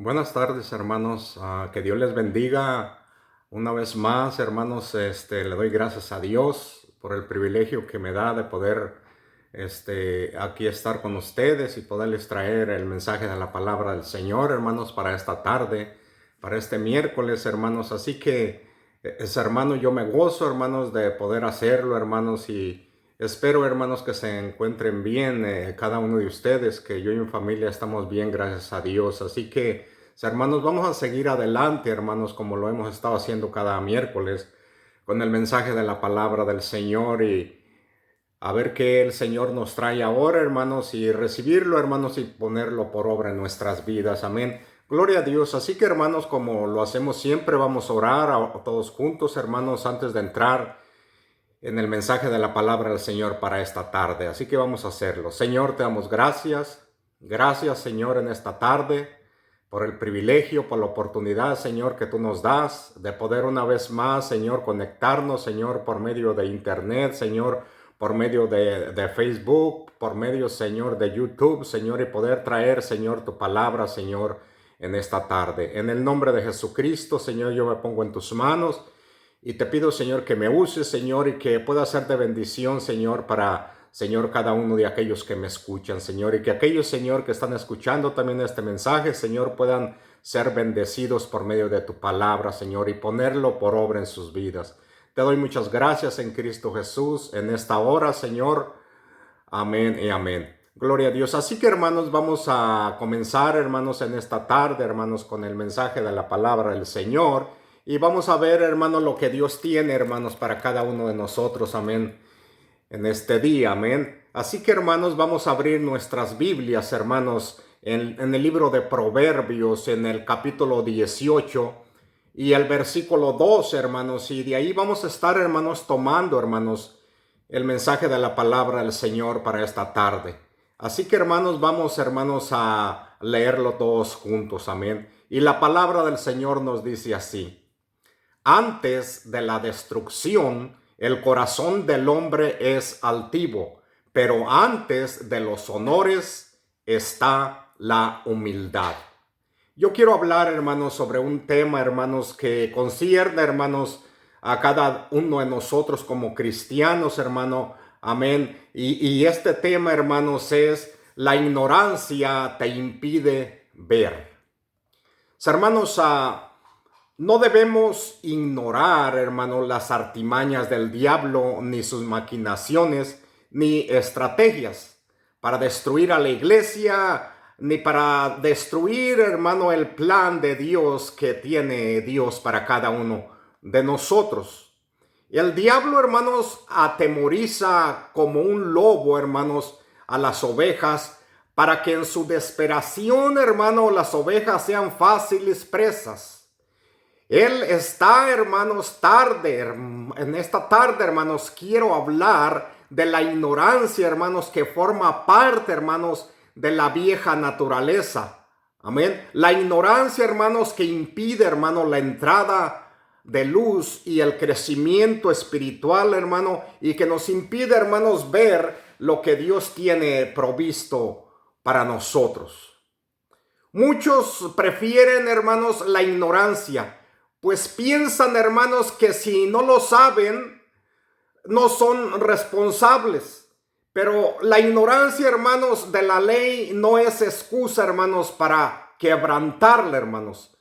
Buenas tardes, hermanos. Que Dios les bendiga una vez más, hermanos. Le doy gracias a Dios por el privilegio que me da de poder aquí estar con ustedes y poderles traer el mensaje de la palabra del Señor, hermanos, para esta tarde, para este miércoles, hermanos. Así que, hermano, yo me gozo, hermanos, de poder hacerlo, hermanos, y espero, hermanos, que se encuentren bien, cada uno de ustedes, que yo y mi familia estamos bien, gracias a Dios. Así que, hermanos, vamos a seguir adelante, hermanos, como lo hemos estado haciendo cada miércoles, con el mensaje de la palabra del Señor y a ver qué el Señor nos trae ahora, hermanos, y recibirlo, hermanos, y ponerlo por obra en nuestras vidas. Amén. Gloria a Dios. Así que, hermanos, como lo hacemos siempre, vamos a orar todos juntos, hermanos, antes de entrar en el mensaje de la palabra del Señor para esta tarde. Así que vamos a hacerlo. Señor, te damos gracias. Gracias, Señor, en esta tarde por el privilegio, por la oportunidad, Señor, que tú nos das de poder una vez más, Señor, conectarnos, Señor, por medio de internet, Señor, por medio de Facebook, por medio, Señor, de YouTube, Señor, y poder traer, Señor, tu palabra, Señor, en esta tarde. En el nombre de Jesucristo, Señor, yo me pongo en tus manos y te pido, Señor, que me uses, Señor, y que pueda ser de bendición, Señor, para, Señor, cada uno de aquellos que me escuchan, Señor, y que aquellos, Señor, que están escuchando también este mensaje, Señor, puedan ser bendecidos por medio de tu palabra, Señor, y ponerlo por obra en sus vidas. Te doy muchas gracias en Cristo Jesús en esta hora, Señor. Amén y amén. Gloria a Dios. Así que, hermanos, vamos a comenzar, hermanos, en esta tarde, hermanos, con el mensaje de la palabra del Señor. Y vamos a ver, hermanos, lo que Dios tiene, hermanos, para cada uno de nosotros. Amén. En este día. Amén. Así que, hermanos, vamos a abrir nuestras Biblias, hermanos, en el libro de Proverbios, en el capítulo 18 y el versículo 2, hermanos. Y de ahí vamos a estar, hermanos, tomando, hermanos, el mensaje de la palabra del Señor para esta tarde. Así que, hermanos, vamos, hermanos, a leerlo todos juntos. Amén. Y la palabra del Señor nos dice así: antes de la destrucción, el corazón del hombre es altivo, pero antes de los honores está la humildad. Yo quiero hablar, hermanos, sobre un tema, hermanos, que concierne, hermanos, a cada uno de nosotros como cristianos, hermano. Amén. Y este tema, hermanos, es: la ignorancia te impide ver. Hermanos, no debemos ignorar, hermano, las artimañas del diablo, ni sus maquinaciones, ni estrategias para destruir a la iglesia, ni para destruir, hermano, el plan de Dios que tiene Dios para cada uno de nosotros. Y el diablo, hermanos, atemoriza como un lobo, hermanos, a las ovejas, para que en su desesperación, hermano, las ovejas sean fáciles presas. Él está, hermanos, en esta tarde, hermanos, quiero hablar de la ignorancia, hermanos, que forma parte, hermanos, de la vieja naturaleza. Amén. La ignorancia, hermanos, que impide, hermanos, la entrada de luz y el crecimiento espiritual, hermano, y que nos impide, hermanos, ver lo que Dios tiene provisto para nosotros. Muchos prefieren, hermanos, la ignorancia, pues piensan, hermanos, que si no lo saben, no son responsables. Pero la ignorancia, hermanos, de la ley no es excusa, hermanos, para quebrantarla, hermanos.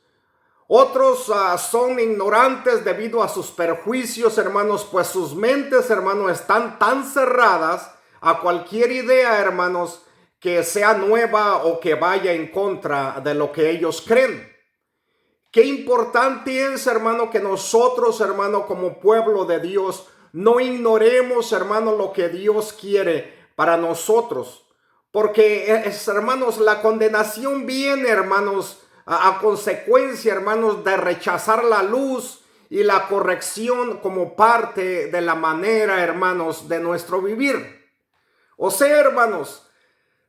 Otros son ignorantes debido a sus perjuicios, hermanos, pues sus mentes, hermanos, están tan cerradas a cualquier idea, hermanos, que sea nueva o que vaya en contra de lo que ellos creen. Qué importante es, hermano, que nosotros, hermano, como pueblo de Dios, no ignoremos, hermano, lo que Dios quiere para nosotros. Porque, hermanos, la condenación viene, hermanos, a consecuencia, hermanos, de rechazar la luz y la corrección como parte de la manera, hermanos, de nuestro vivir. O sea, hermanos,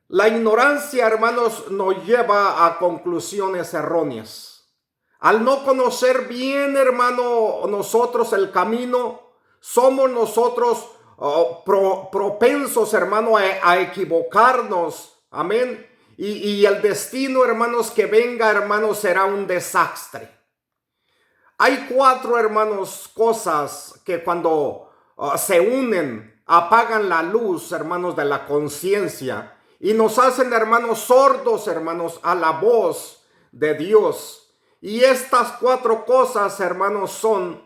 la ignorancia, hermanos, nos lleva a conclusiones erróneas. Al no conocer bien, hermano, nosotros el camino, somos nosotros propensos, hermano, a equivocarnos. Amén. y el destino, hermanos, que venga, hermanos, será un desastre. Hay cuatro, hermanos, cosas que cuando se unen, apagan la luz, hermanos, de la conciencia y nos hacen, hermanos, sordos, hermanos, a la voz de Dios. Y estas cuatro cosas, hermanos, son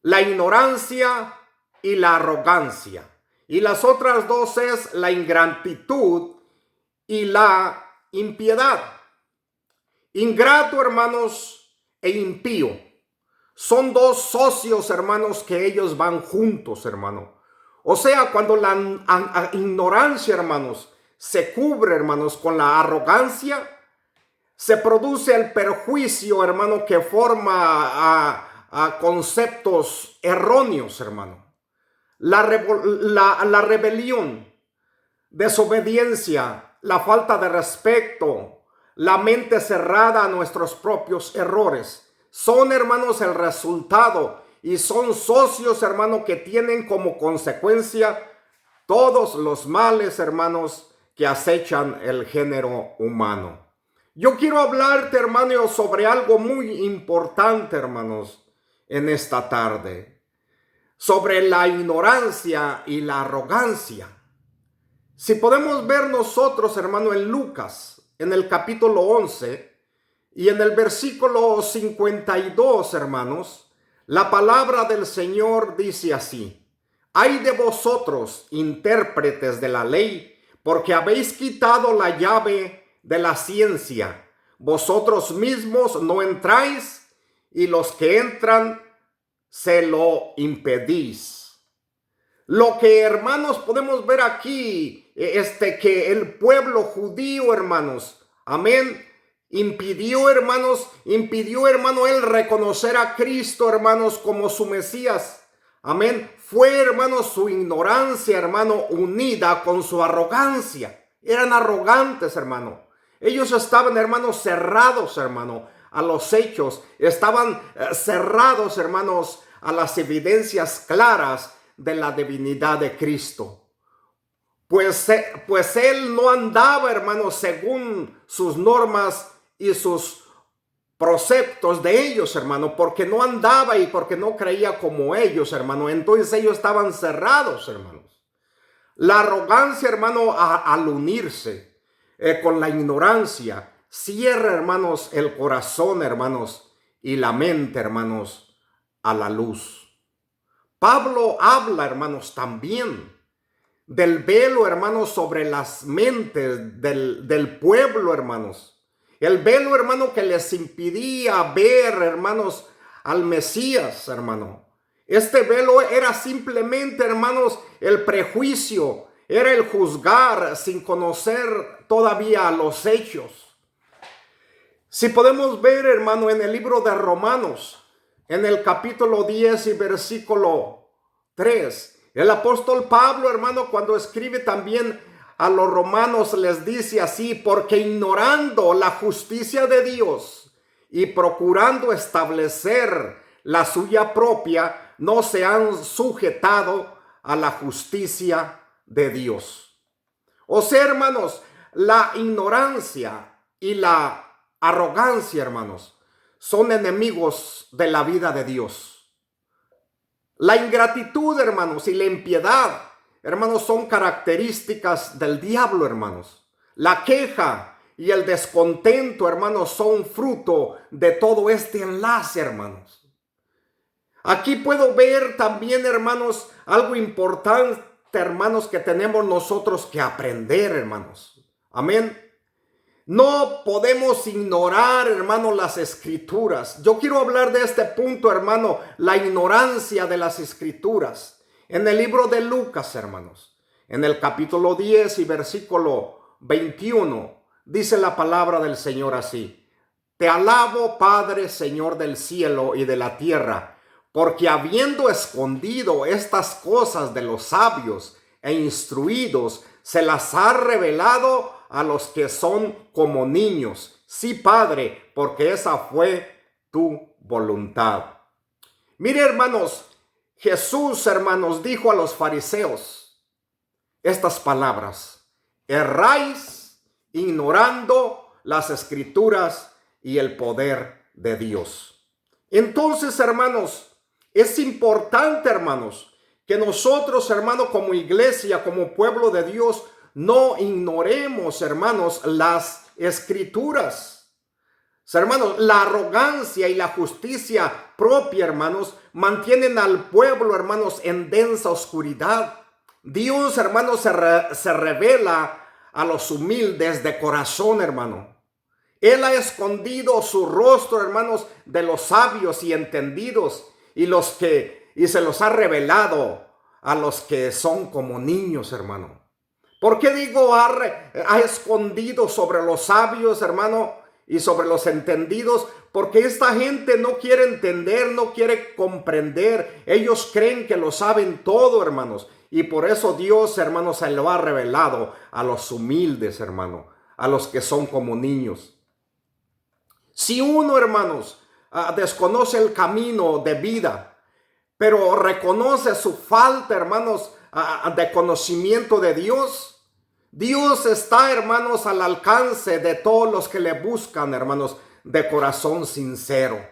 la ignorancia y la arrogancia. Y las otras dos es la ingratitud y la impiedad. Ingrato, hermanos, e impío. Son dos socios, hermanos, que ellos van juntos, hermano. O sea, cuando la ignorancia, hermanos, se cubre, hermanos, con la arrogancia, se produce el perjuicio, hermano, que forma a conceptos erróneos, hermano. La rebelión, desobediencia, la falta de respeto, la mente cerrada a nuestros propios errores, son, hermanos, el resultado y son socios, hermano, que tienen como consecuencia todos los males, hermanos, que acechan el género humano. Yo quiero hablarte, hermano, sobre algo muy importante, hermanos, en esta tarde, sobre la ignorancia y la arrogancia. Si podemos ver nosotros, hermano, en Lucas, en el capítulo 11, y en el versículo 52, hermanos, la palabra del Señor dice así: ay de vosotros, intérpretes de la ley, porque habéis quitado la llave de la ciencia. Vosotros mismos no entráis, y los que entran se lo impedís. Lo que, hermanos, podemos ver aquí, que el pueblo judío, hermanos, amén, impidió, hermano, él reconocer a Cristo, hermanos, como su Mesías. Amén. Fue, hermanos, su ignorancia, hermano, unida con su arrogancia. Eran arrogantes, hermano. Ellos estaban, hermanos, cerrados, hermano, a los hechos. Estaban cerrados, hermanos, a las evidencias claras de la divinidad de Cristo. Pues él no andaba, hermanos, según sus normas y sus preceptos de ellos, hermano, porque no andaba y porque no creía como ellos, hermano. Entonces ellos estaban cerrados, hermanos. La arrogancia, hermano, al unirse con la ignorancia, cierra, hermanos, el corazón, hermanos, y la mente, hermanos, a la luz. Pablo habla, hermanos, también del velo, hermanos, sobre las mentes del pueblo, hermanos. El velo, hermano, que les impedía ver, hermanos, al Mesías, hermano. Este velo era simplemente, hermanos, el prejuicio, era el juzgar sin conocer todavía los hechos. Si podemos ver, hermano, en el libro de Romanos, en el capítulo 10 y versículo 3, el apóstol Pablo, hermano, cuando escribe también a los romanos, les dice así: porque ignorando la justicia de Dios y procurando establecer la suya propia, no se han sujetado a la justicia de Dios. O sea, hermanos, la ignorancia y la arrogancia, hermanos, son enemigos de la vida de Dios. La ingratitud, hermanos, y la impiedad, hermanos, son características del diablo, hermanos. La queja y el descontento, hermanos, son fruto de todo este enlace, hermanos. Aquí puedo ver también, hermanos, algo importante, hermanos, que tenemos nosotros que aprender, hermanos. Amén. No podemos ignorar, hermano, las escrituras. Yo quiero hablar de este punto, hermano, la ignorancia de las escrituras. En el libro de Lucas, hermanos, en el capítulo 10 y versículo 21, dice la palabra del Señor así: te alabo, Padre, Señor del cielo y de la tierra, porque habiendo escondido estas cosas de los sabios e instruidos, se las ha revelado a los que son como niños. Sí, Padre, porque esa fue tu voluntad. Mire, hermanos, Jesús, hermanos, dijo a los fariseos estas palabras: erráis ignorando las escrituras y el poder de Dios. Entonces, hermanos, es importante, hermanos, que nosotros, hermanos, como iglesia, como pueblo de Dios, no ignoremos, hermanos, las escrituras. Hermanos, la arrogancia y la justicia propia, hermanos, mantienen al pueblo, hermanos, en densa oscuridad. Dios, hermanos, se revela a los humildes de corazón, hermano. Él ha escondido su rostro, hermanos, de los sabios y entendidos, y se los ha revelado a los que son como niños, hermano. ¿Por qué digo ha escondido sobre los sabios, hermano, y sobre los entendidos? Porque esta gente no quiere entender, no quiere comprender. Ellos creen que lo saben todo, hermanos. Y por eso Dios, hermanos, se lo ha revelado a los humildes, hermano, a los que son como niños. Si uno, hermanos, desconoce el camino de vida, pero reconoce su falta, hermanos, de conocimiento de Dios, Dios está, hermanos, al alcance de todos los que le buscan, hermanos, de corazón sincero.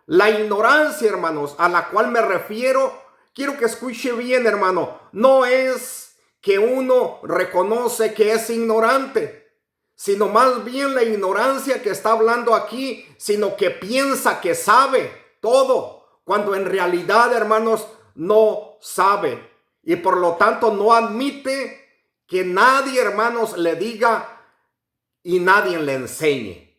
La ignorancia, hermanos, a la cual me refiero, quiero que escuche bien, hermano, no es que uno reconoce que es ignorante, sino más bien la ignorancia que está hablando aquí, sino que piensa que sabe todo, cuando en realidad, hermanos, no sabe. Y por lo tanto no admite que nadie, hermanos, le diga y nadie le enseñe.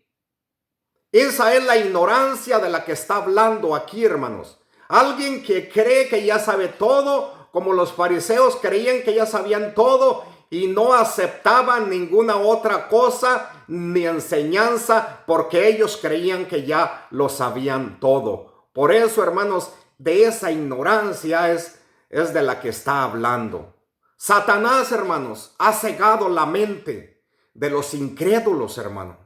Esa es la ignorancia de la que está hablando aquí, hermanos. Alguien que cree que ya sabe todo, como los fariseos creían que ya sabían todo y no aceptaban ninguna otra cosa ni enseñanza porque ellos creían que ya lo sabían todo. Por eso, hermanos, de esa ignorancia es de la que está hablando. Satanás, hermanos, ha cegado la mente de los incrédulos, hermano.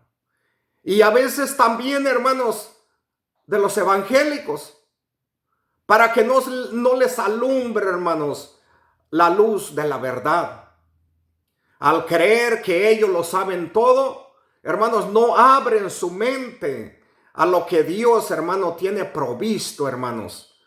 Y a veces también, hermanos, de los evangélicos, para que no les alumbre, hermanos, la luz de la verdad. Al creer que ellos lo saben todo, hermanos, no abren su mente a lo que Dios, hermano, tiene provisto, hermanos,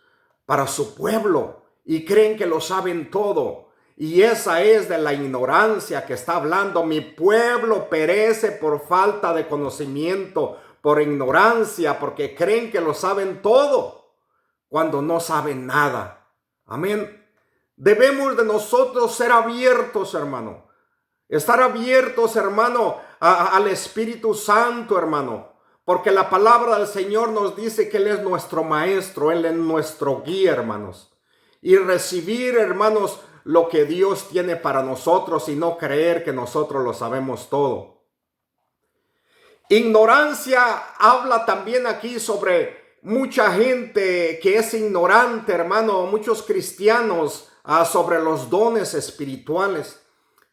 para su pueblo, y creen que lo saben todo. Y esa es de la ignorancia que está hablando. Mi pueblo perece por falta de conocimiento, por ignorancia, porque creen que lo saben todo, cuando no saben nada. Amén. Debemos de nosotros ser abiertos, hermano. Estar abiertos, hermano, al Espíritu Santo, hermano. Porque la palabra del Señor nos dice que Él es nuestro maestro, Él es nuestro guía, hermanos. Y recibir, hermanos, lo que Dios tiene para nosotros y no creer que nosotros lo sabemos todo. Ignorancia habla también aquí sobre mucha gente que es ignorante, hermano, muchos cristianos sobre los dones espirituales.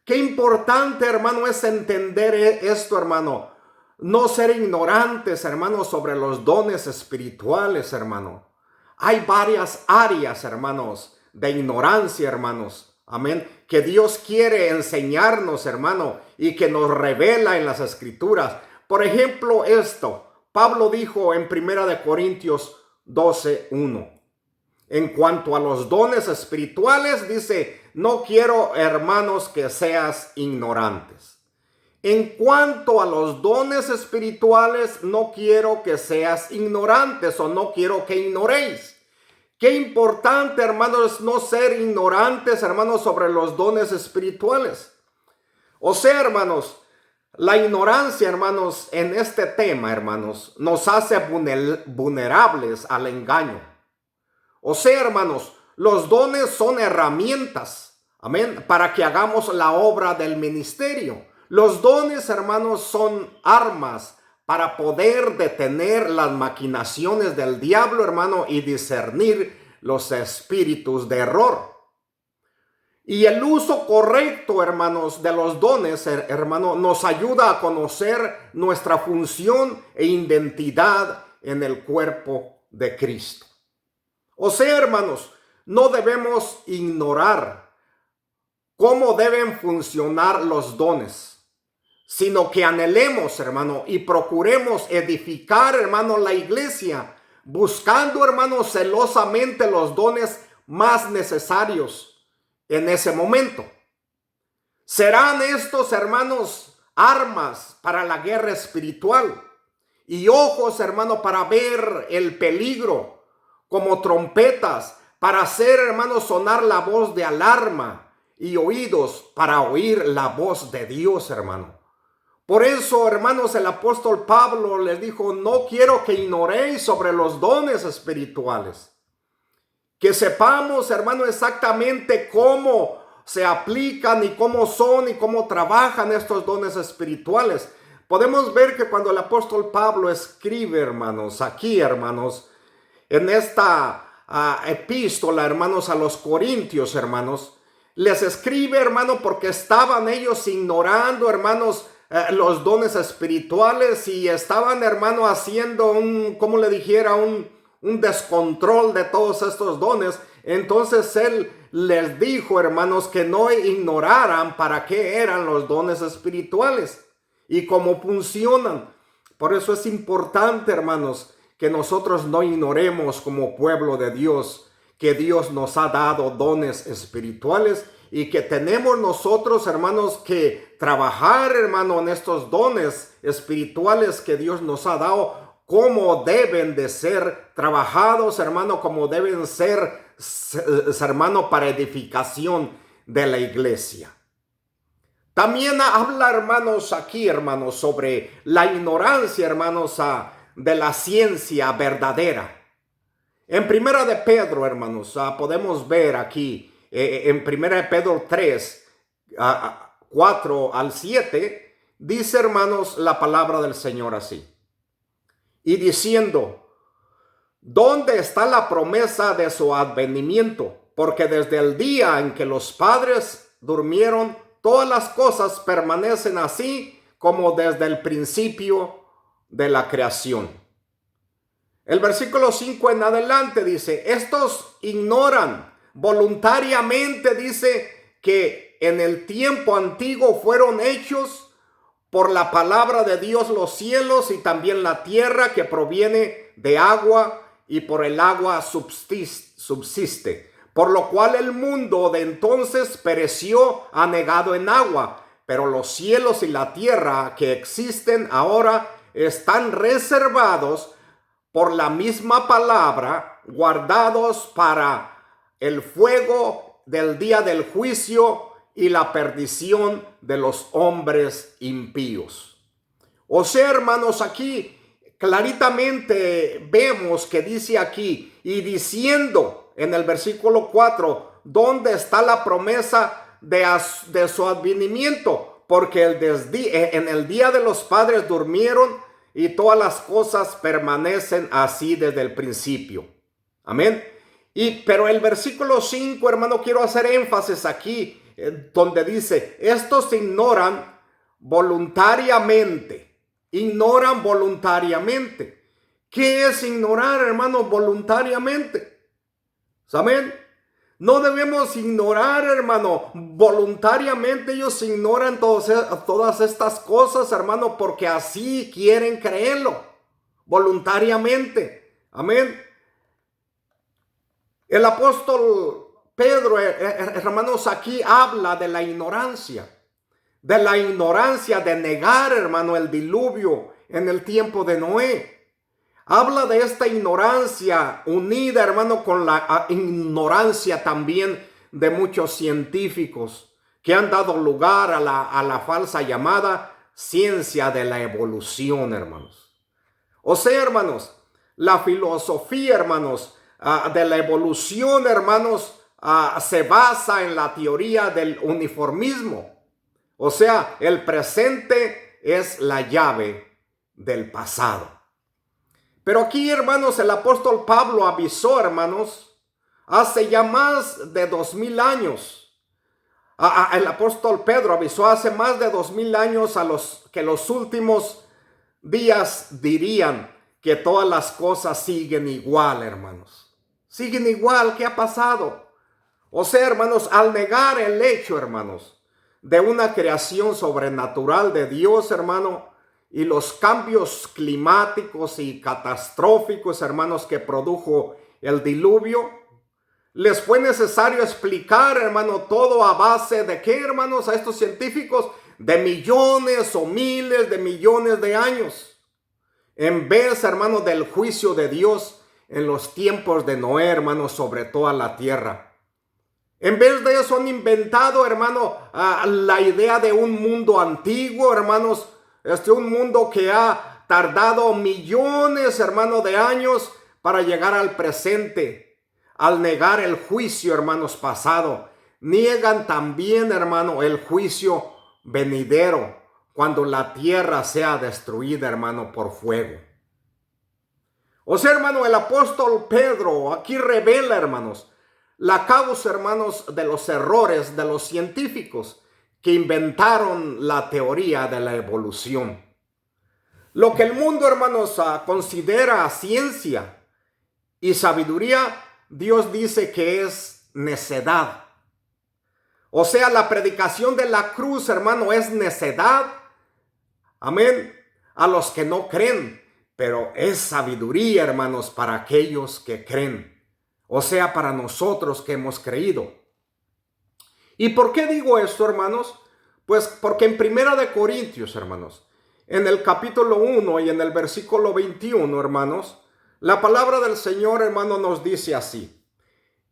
Qué importante, hermano, es entender esto, hermano. No ser ignorantes, hermano, sobre los dones espirituales, hermano. Hay varias áreas, hermanos, de ignorancia, hermanos. Amén. Que Dios quiere enseñarnos, hermano, y que nos revela en las escrituras. Por ejemplo, esto. Pablo dijo en 1 Corintios 12:1. En cuanto a los dones espirituales, dice, no quiero, hermanos, que seas ignorantes. En cuanto a los dones espirituales, no quiero que seas ignorantes o no quiero que ignoréis. Qué importante, hermanos, no ser ignorantes, hermanos, sobre los dones espirituales. O sea, hermanos, la ignorancia, hermanos, en este tema, hermanos, nos hace vulnerables al engaño. O sea, hermanos, los dones son herramientas, amén, para que hagamos la obra del ministerio. Los dones, hermanos, son armas para poder detener las maquinaciones del diablo, hermano, y discernir los espíritus de error. Y el uso correcto, hermanos, de los dones, hermano, nos ayuda a conocer nuestra función e identidad en el cuerpo de Cristo. O sea, hermanos, no debemos ignorar cómo deben funcionar los dones. sino que anhelemos, hermano, y procuremos edificar, hermano, la iglesia, buscando, hermano, celosamente los dones más necesarios en ese momento. Serán estos, hermanos, armas para la guerra espiritual y ojos, hermano, para ver el peligro, como trompetas, para hacer, hermano, sonar la voz de alarma, y oídos para oír la voz de Dios, hermano. Por eso, hermanos, el apóstol Pablo les dijo: no quiero que ignoréis sobre los dones espirituales. Que sepamos, hermano, exactamente cómo se aplican y cómo son y cómo trabajan estos dones espirituales. Podemos ver que cuando el apóstol Pablo escribe, hermanos, aquí, hermanos, en esta epístola, hermanos, a los Corintios, hermanos, les escribe, hermano, porque estaban ellos ignorando, hermanos, los dones espirituales, y estaban, hermano, haciendo como le dijera, un descontrol de todos estos dones. Entonces él les dijo, hermanos, que no ignoraran para qué eran los dones espirituales y cómo funcionan. Por eso es importante, hermanos, que nosotros no ignoremos como pueblo de Dios que Dios nos ha dado dones espirituales y que tenemos nosotros, hermanos, que trabajar, hermano, en estos dones espirituales que Dios nos ha dado, cómo deben de ser trabajados, hermano, como deben ser, hermano, para edificación de la iglesia. También habla, hermanos, aquí, hermanos, sobre la ignorancia, hermanos, de la ciencia verdadera. En Primera de Pedro, hermanos, podemos ver aquí, en Primera de Pedro 3, 4 al 7, dice, hermanos, la palabra del Señor así. Y diciendo: ¿dónde está la promesa de su advenimiento? Porque desde el día en que los padres durmieron, todas las cosas permanecen así como desde el principio de la creación. El versículo 5 en adelante dice: estos ignoran voluntariamente, dice, que en el tiempo antiguo fueron hechos por la palabra de Dios los cielos y también la tierra, que proviene de agua y por el agua subsiste. Por lo cual el mundo de entonces pereció anegado en agua, pero los cielos y la tierra que existen ahora están reservados por la misma palabra, guardados para el fuego del día del juicio y la perdición de los hombres impíos. O sea, hermanos, aquí claritamente vemos que dice aquí, y diciendo en el versículo 4, ¿dónde está la promesa de su advenimiento? Porque en el día de los padres durmieron y todas las cosas permanecen así desde el principio. Amén. Pero el versículo 5, hermano, quiero hacer énfasis aquí, donde dice: estos ignoran voluntariamente. Ignoran voluntariamente. ¿Qué es ignorar, hermano, voluntariamente? ¿Saben? No debemos ignorar, hermano, voluntariamente. Ellos ignoran todas estas cosas, hermano, porque así quieren creerlo, voluntariamente. Amén. El apóstol Pedro, hermanos, aquí habla de la ignorancia de negar, hermano, el diluvio en el tiempo de Noé. Habla de esta ignorancia unida, hermano, con la ignorancia también de muchos científicos que han dado lugar a la falsa llamada ciencia de la evolución, hermanos. O sea, hermanos, la filosofía, hermanos, de la evolución, hermanos, se basa en la teoría del uniformismo. O sea, el presente es la llave del pasado. Pero aquí, hermanos, el apóstol Pablo avisó, hermanos, hace ya más de 2000 años. El apóstol Pedro avisó hace más de 2000 años que los últimos días dirían que todas las cosas siguen igual, hermanos. Siguen igual. ¿Qué ha pasado? O sea, hermanos, al negar el hecho, hermanos, de una creación sobrenatural de Dios, hermano, y los cambios climáticos y catastróficos, hermanos, que produjo el diluvio, les fue necesario explicar, hermano, todo a base de qué, hermanos, a estos científicos, de millones o miles de millones de años, en vez, hermano, del juicio de Dios en los tiempos de Noé, hermano, sobre toda la tierra. En vez de eso han inventado, hermano, la idea de un mundo antiguo, hermanos, un mundo que ha tardado millones, hermano, de años para llegar al presente. Al negar el juicio, hermanos, pasado, niegan también, hermano, el juicio venidero, cuando la tierra sea destruida, hermano, por fuego. O sea, hermano, el apóstol Pedro aquí revela, hermanos, la causa, hermanos, de los errores de los científicos que inventaron la teoría de la evolución. Lo que el mundo, hermanos, considera ciencia y sabiduría, Dios dice que es necedad. O sea, la predicación de la cruz, hermano, es necedad. Amén. A los que no creen, pero es sabiduría, hermanos, para aquellos que creen. O sea, para nosotros que hemos creído. ¿Y por qué digo esto, hermanos? Pues porque en 1 Corintios, hermanos, en el capítulo 1 y en el versículo 21, hermanos, la palabra del Señor, hermano, nos dice así: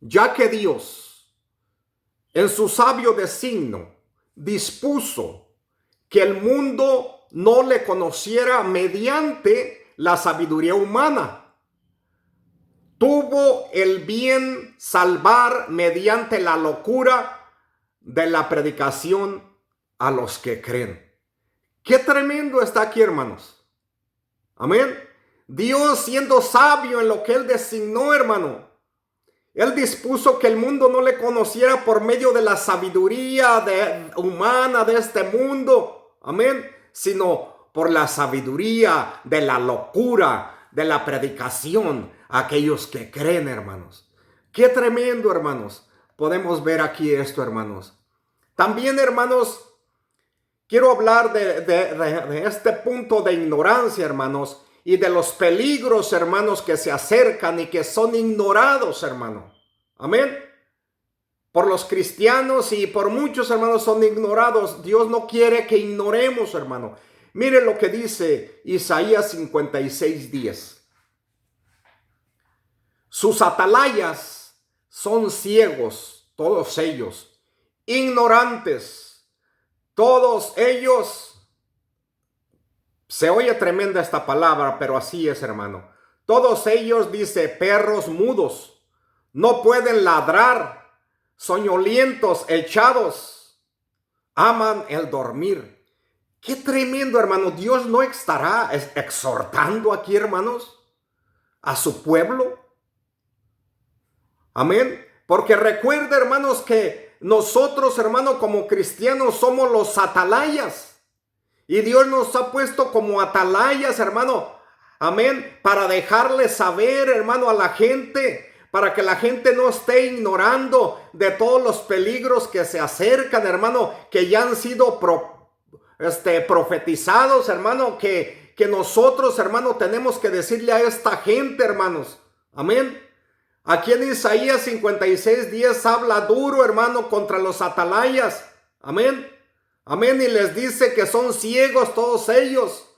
ya que Dios, en su sabio designio, dispuso que el mundo no le conociera mediante la sabiduría humana, tuvo el bien salvar mediante la locura de la predicación a los que creen. Qué tremendo está aquí, hermanos. Amén. Dios, siendo sabio en lo que Él designó, hermano, Él dispuso que el mundo no le conociera por medio de la sabiduría humana de este mundo. Amén. Sino por la sabiduría de la locura de la predicación a aquellos que creen, hermanos. Qué tremendo, hermanos. Podemos ver aquí esto, hermanos. También, hermanos, quiero hablar de este punto de ignorancia, hermanos, y de los peligros, hermanos, que se acercan y que son ignorados, hermano. Amén. Por los cristianos y por muchos, hermanos, son ignorados. Dios no quiere que ignoremos, hermano. Miren lo que dice Isaías 56:10. Sus atalayas son ciegos, todos ellos, ignorantes, todos ellos. Se oye tremenda esta palabra, pero así es, hermano. Todos ellos, dice, perros mudos, no pueden ladrar, soñolientos, echados, aman el dormir. Qué tremendo, hermano. Dios no estará exhortando aquí, hermanos, a su pueblo. Amén. Porque recuerda, hermanos, que nosotros, hermanos, como cristianos somos los atalayas. Y Dios nos ha puesto como atalayas, hermano. Amén. Para dejarle saber, hermano, a la gente, para que la gente no esté ignorando de todos los peligros que se acercan, hermano, que ya han sido profetizados, hermano, que nosotros, hermano, tenemos que decirle a esta gente, hermanos. Amén. Aquí en Isaías 56:10 habla duro, hermano, contra los atalayas. Amén. Amén. Y les dice que son ciegos todos ellos.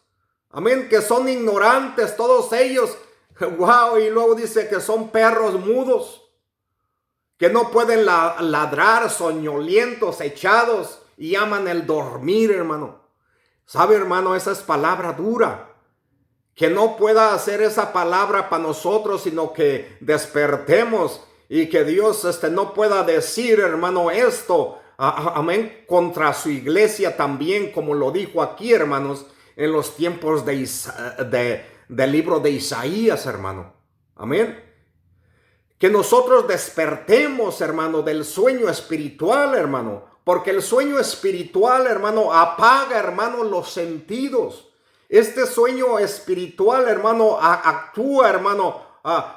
Amén. Que son ignorantes todos ellos. Wow. Y luego dice que son perros mudos, que no pueden ladrar, soñolientos, echados, y aman el dormir, hermano. ¿Sabe, hermano? Esa es palabra dura. Que no pueda hacer esa palabra para nosotros, sino que despertemos y que Dios no pueda decir, hermano, esto, amén, contra su iglesia también, como lo dijo aquí, hermanos, en los tiempos del libro de Isaías, hermano. Amén. Que nosotros despertemos, hermano, del sueño espiritual, hermano, porque el sueño espiritual, hermano, apaga, hermano, los sentidos. Este sueño espiritual, hermano, actúa, hermano,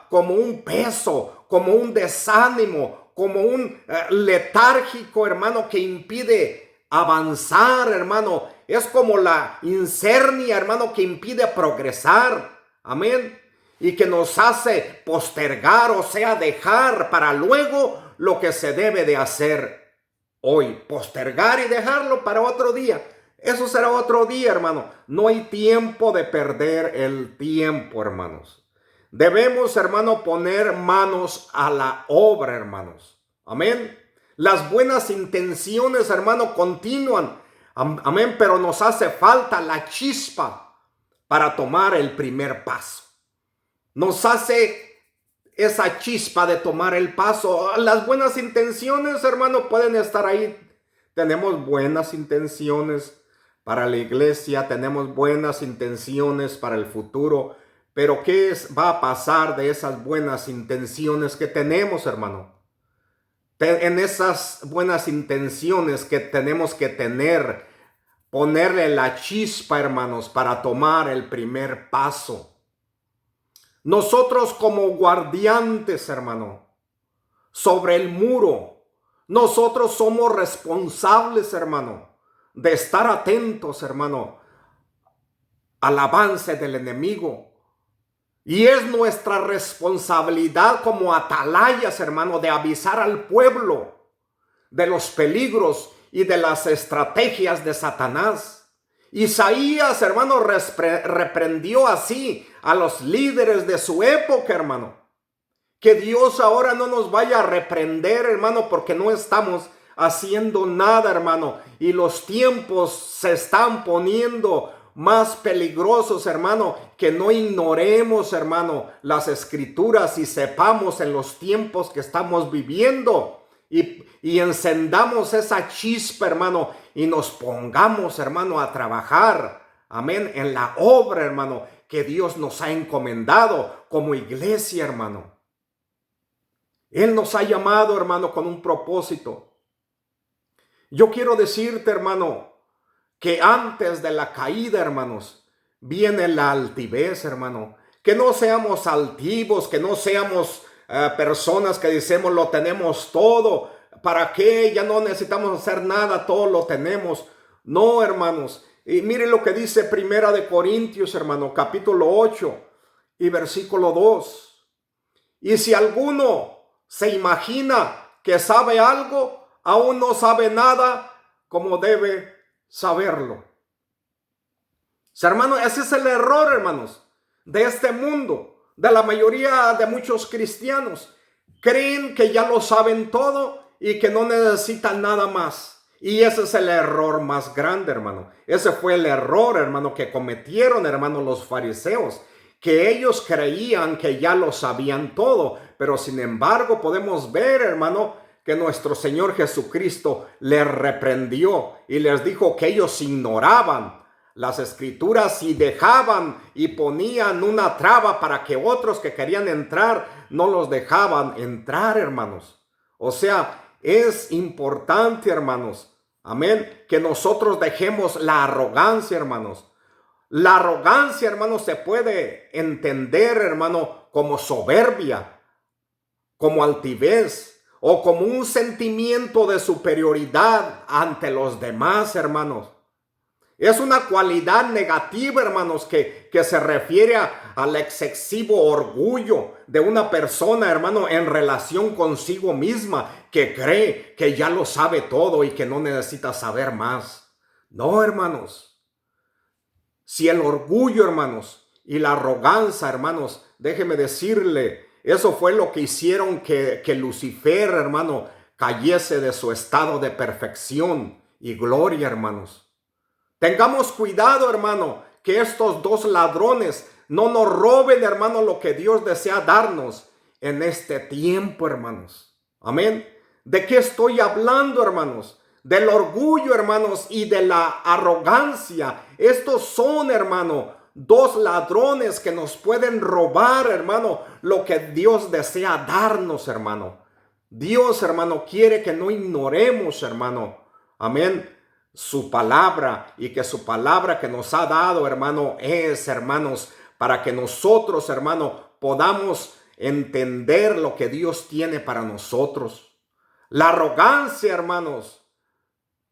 como un peso, como un desánimo, como un letárgico, hermano, que impide avanzar, hermano. Es como la incernia, hermano, que impide progresar. Amén. Y que nos hace postergar, o sea, dejar para luego lo que se debe de hacer hoy. Postergar y dejarlo para otro día. Eso será otro día, hermano. No hay tiempo de perder el tiempo, hermanos. Debemos, hermano, poner manos a la obra, hermanos. Amén. Las buenas intenciones, hermano, continúan. Amén. Pero nos hace falta la chispa para tomar el primer paso. Nos hace esa chispa de tomar el paso. Las buenas intenciones, hermano, pueden estar ahí. Tenemos buenas intenciones para la iglesia, tenemos buenas intenciones para el futuro, pero ¿qué va a pasar de esas buenas intenciones que tenemos, hermano? En esas buenas intenciones que tenemos que tener, ponerle la chispa, hermanos, para tomar el primer paso. Nosotros como guardiantes, hermano, sobre el muro, nosotros somos responsables, hermano, de estar atentos, hermano, al avance del enemigo. Y es nuestra responsabilidad como atalayas, hermano, de avisar al pueblo de los peligros y de las estrategias de Satanás. Isaías, hermano, reprendió así a los líderes de su época, hermano. Que Dios ahora no nos vaya a reprender, hermano, porque no estamos haciendo nada, hermano. Y los tiempos se están poniendo más peligrosos, hermano. Que no ignoremos, hermano, las escrituras y sepamos en los tiempos que estamos viviendo. Y encendamos esa chispa, hermano, y nos pongamos, hermano, a trabajar, amén, en la obra, hermano, que Dios nos ha encomendado como iglesia, hermano. Él nos ha llamado, hermano, con un propósito. Yo quiero decirte, hermano, que antes de la caída, hermanos, viene la altivez, hermano. Que no seamos altivos, que no seamos personas que decimos lo tenemos todo. ¿Para qué? Ya no necesitamos hacer nada, todo lo tenemos. No, hermanos. Y mire lo que dice Primera de Corintios, hermano, capítulo 8 y versículo 2. Y si alguno se imagina que sabe algo, aún no sabe nada como debe saberlo. Hermano, ese es el error, hermanos, de este mundo, de la mayoría de muchos cristianos. Creen que ya lo saben todo y que no necesitan nada más. Y ese es el error más grande, hermano. Ese fue el error, hermano, que cometieron, hermano, los fariseos. Que ellos creían que ya lo sabían todo. Pero sin embargo podemos ver, hermano, que nuestro Señor Jesucristo les reprendió y les dijo que ellos ignoraban las escrituras y dejaban y ponían una traba para que otros que querían entrar no los dejaban entrar, hermanos. O sea, es importante, hermanos, amén, que nosotros dejemos la arrogancia, hermanos. La arrogancia, hermanos, se puede entender, hermano, como soberbia, como altivez o como un sentimiento de superioridad ante los demás, hermanos. Es una cualidad negativa, hermanos, que se refiere al excesivo orgullo de una persona, hermano, en relación consigo misma, que cree que ya lo sabe todo y que no necesita saber más. No, hermanos. Si el orgullo, hermanos, y la arrogancia, hermanos, déjeme decirle, eso fue lo que hicieron que Lucifer, hermano, cayese de su estado de perfección y gloria, hermanos. Tengamos cuidado, hermano, que estos dos ladrones no nos roben, hermano, lo que Dios desea darnos en este tiempo, hermanos. Amén. ¿De qué estoy hablando, hermanos? Del orgullo, hermanos, y de la arrogancia. Estos son, hermano, dos ladrones que nos pueden robar, hermano, lo que Dios desea darnos, hermano. Dios, hermano, quiere que no ignoremos, hermano. Amén. Su palabra, y que su palabra que nos ha dado, hermano, es, hermanos, para que nosotros, hermano, podamos entender lo que Dios tiene para nosotros. La arrogancia, hermanos,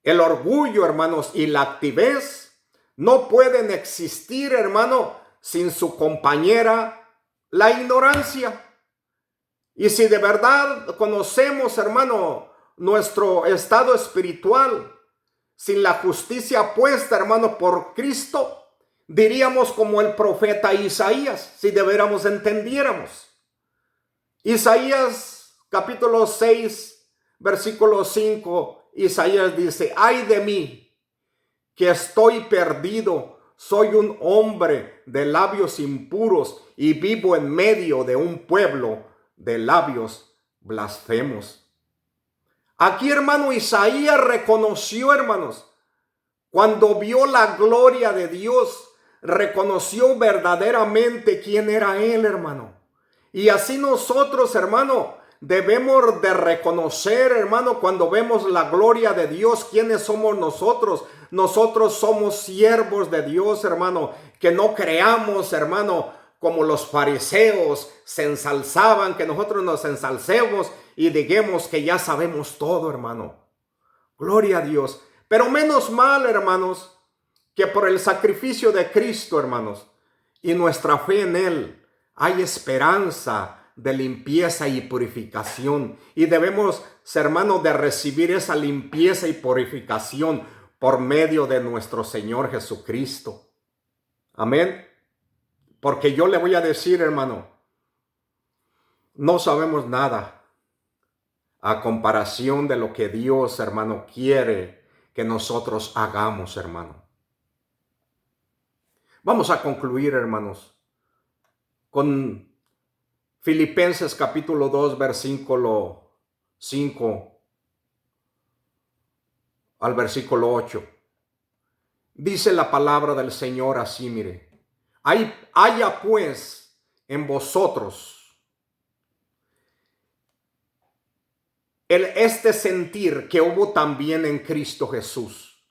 El orgullo, hermanos, y la altivez no pueden existir, hermano, sin su compañera, la ignorancia. Y si de verdad conocemos, hermano, nuestro estado espiritual, sin la justicia puesta, hermano, por Cristo, diríamos como el profeta Isaías, si de veras entendiéramos. Isaías capítulo 6, versículo 5, Isaías dice: ay de mí, que estoy perdido, soy un hombre de labios impuros y vivo en medio de un pueblo de labios blasfemos. Aquí, hermano, Isaías reconoció, hermanos, cuando vio la gloria de Dios, reconoció verdaderamente quién era Él, hermano. Y así nosotros, hermano, debemos de reconocer, hermano, cuando vemos la gloria de Dios, quiénes somos nosotros. Nosotros somos siervos de Dios, hermano, que no creamos, hermano, como los fariseos se ensalzaban, que nosotros nos ensalcemos y digamos que ya sabemos todo, hermano. Gloria a Dios. Pero menos mal, hermanos, que por el sacrificio de Cristo, hermanos, y nuestra fe en Él, hay esperanza de limpieza y purificación. Y debemos, hermanos, de recibir esa limpieza y purificación por medio de nuestro Señor Jesucristo. Amén. Porque yo le voy a decir, hermano, no sabemos nada a comparación de lo que Dios, hermano, quiere que nosotros hagamos, hermano. Vamos a concluir, hermanos, con Filipenses capítulo 2, versículo 5 al versículo 8. Dice la palabra del Señor así, mire: haya pues en vosotros este sentir que hubo también en Cristo Jesús.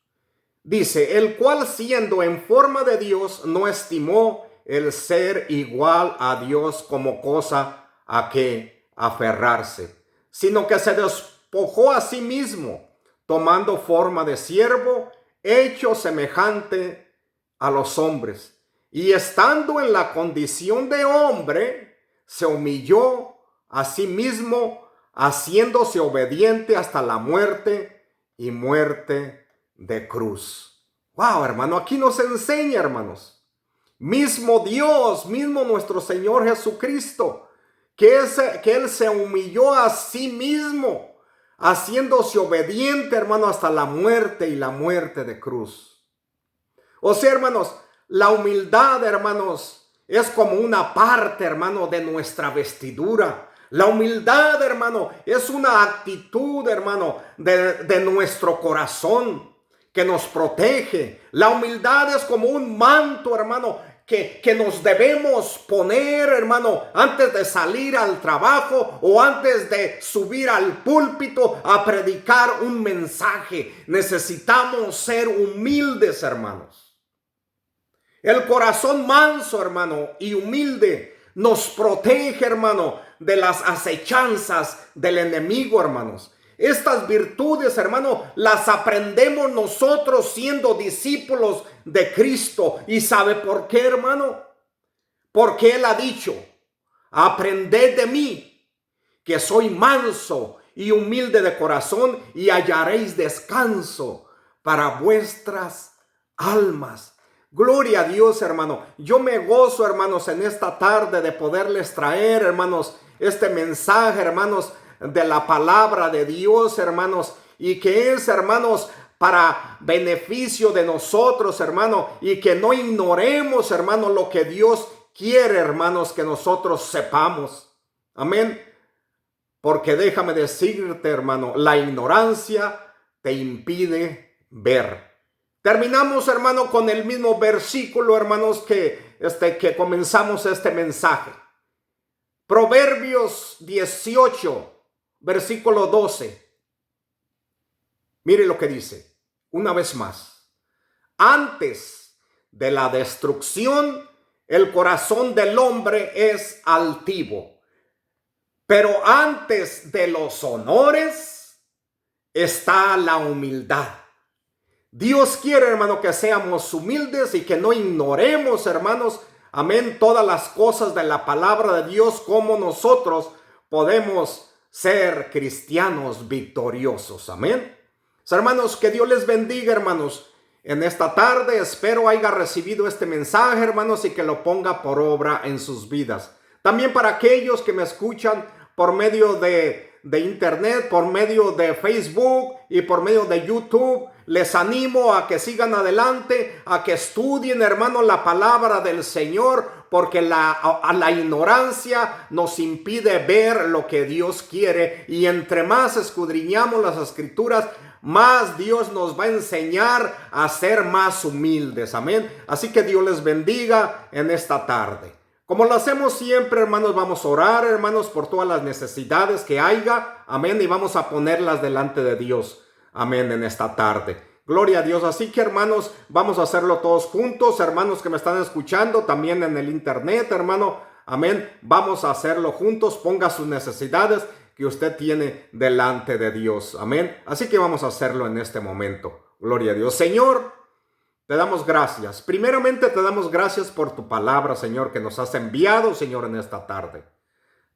Dice: el cual, siendo en forma de Dios, no estimó el ser igual a Dios como cosa a que aferrarse, sino que se despojó a sí mismo, tomando forma de siervo, hecho semejante a los hombres, y estando en la condición de hombre, se humilló a sí mismo, haciéndose obediente hasta la muerte y muerte de cruz. Wow, hermano, aquí nos enseña, hermanos, mismo Dios, mismo nuestro Señor Jesucristo, que Él se humilló a sí mismo, haciéndose obediente, hermano, hasta la muerte y la muerte de cruz. O sea, hermanos, la humildad, hermanos, es como una parte, hermano, de nuestra vestidura. La humildad, hermano, es una actitud, hermano, de nuestro corazón que nos protege. La humildad es como un manto, hermano, que nos debemos poner, hermano, antes de salir al trabajo o antes de subir al púlpito a predicar un mensaje. Necesitamos ser humildes, hermanos. El corazón manso, hermano, y humilde nos protege, hermano, de las acechanzas del enemigo, hermanos. Estas virtudes, hermano, las aprendemos nosotros siendo discípulos de Cristo. ¿Y sabe por qué, hermano? Porque Él ha dicho: aprended de mí, que soy manso y humilde de corazón, y hallaréis descanso para vuestras almas. Gloria a Dios, hermano. Yo me gozo, hermanos, en esta tarde de poderles traer, hermanos, este mensaje, hermanos, de la palabra de Dios, hermanos, y que es, hermanos, para beneficio de nosotros, hermano, y que no ignoremos, hermano, lo que Dios quiere, hermanos, que nosotros sepamos. Amén. Porque déjame decirte, hermano, la ignorancia te impide ver. Terminamos, hermano, con el mismo versículo, hermanos, que comenzamos este mensaje. Proverbios 18, versículo 12. Mire lo que dice, una vez más: antes de la destrucción, el corazón del hombre es altivo, pero antes de los honores está la humildad. Dios quiere, hermano, que seamos humildes y que no ignoremos, hermanos, amén, todas las cosas de la palabra de Dios, como nosotros podemos ser cristianos victoriosos, amén. Hermanos, que Dios les bendiga, hermanos. En esta tarde espero haya recibido este mensaje, hermanos, y que lo ponga por obra en sus vidas. También para aquellos que me escuchan por medio de internet, por medio de Facebook y por medio de YouTube, les animo a que sigan adelante, a que estudien, hermanos, la palabra del Señor, porque la ignorancia nos impide ver lo que Dios quiere, y entre más escudriñamos las Escrituras, más Dios nos va a enseñar a ser más humildes, amén. Así que Dios les bendiga en esta tarde. Como lo hacemos siempre, hermanos, vamos a orar, hermanos, por todas las necesidades que haya, amén, y vamos a ponerlas delante de Dios, amén, en esta tarde. Gloria a Dios. Así que, hermanos, vamos a hacerlo todos juntos, hermanos que me están escuchando también en el internet, hermano, amén, vamos a hacerlo juntos. Ponga sus necesidades que usted tiene delante de Dios, amén. Así que vamos a hacerlo en este momento. Gloria a Dios. Señor, te damos gracias. Primeramente te damos gracias por tu palabra, Señor, que nos has enviado, Señor, en esta tarde.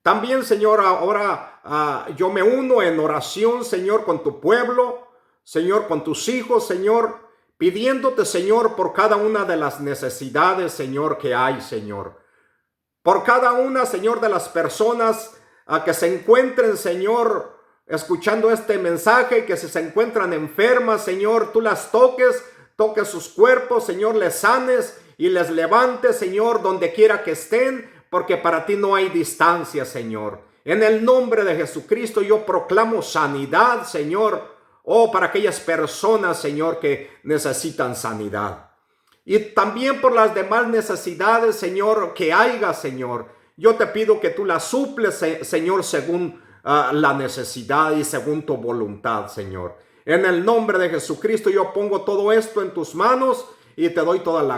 También, Señor, ahora yo me uno en oración, Señor, con tu pueblo, Señor, con tus hijos, Señor, pidiéndote, Señor, por cada una de las necesidades, Señor, que hay, Señor. Por cada una, Señor, de las personas a que se encuentren, Señor, escuchando este mensaje, que si se encuentran enfermas, Señor, tú las toques sus cuerpos, Señor, les sanes y les levantes, Señor, donde quiera que estén, porque para ti no hay distancia, Señor. En el nombre de Jesucristo yo proclamo sanidad, Señor, para aquellas personas, Señor, que necesitan sanidad. Y también por las demás necesidades, Señor, que haya, Señor. Yo te pido que tú las suples, Señor, según la necesidad y según tu voluntad, Señor. En el nombre de Jesucristo yo pongo todo esto en tus manos y te doy toda la